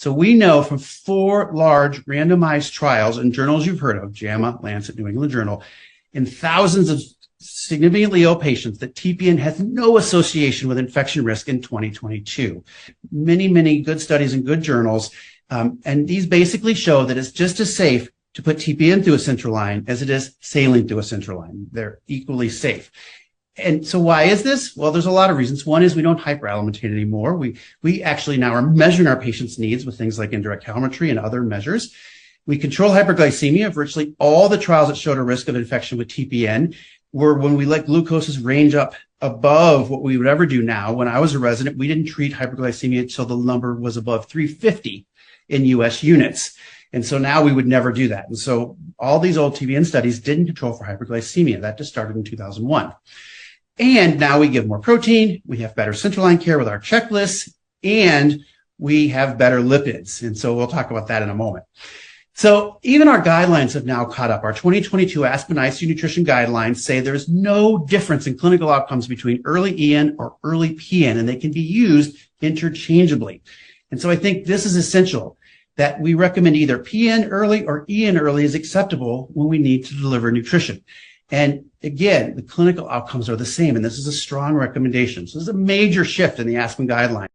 So we know from 4 large randomized trials in journals you've heard of, JAMA, Lancet, New England Journal, in thousands of significantly ill patients, that TPN has no association with infection risk in 2022. Many, many good studies in good journals. And these basically show that it's just as safe to put TPN through a central line as it is saline through a central line. They're equally safe. And so why is this? Well, there's a lot of reasons. One is we don't hyperalimentate anymore. We actually now are measuring our patients' needs with things like indirect calometry and other measures. We control hyperglycemia. Virtually all the trials that showed a risk of infection with TPN were when we let glucoses range up above what we would ever do now. When I was a resident, we didn't treat hyperglycemia until the number was above 350 in US units. And so now we would never do that. And so all these old TPN studies didn't control for hyperglycemia. That just started in 2001. And now we give more protein, we have better central line care with our checklists, and we have better lipids. And so we'll talk about that in a moment. So even our guidelines have now caught up. Our 2022 Aspen ICU nutrition guidelines say there's no difference in clinical outcomes between early EN or early PN, and they can be used interchangeably. And so I think this is essential, that we recommend either PN early or EN early is acceptable when we need to deliver nutrition. And again, the clinical outcomes are the same, and this is a strong recommendation. So this is a major shift in the Aspen guidelines.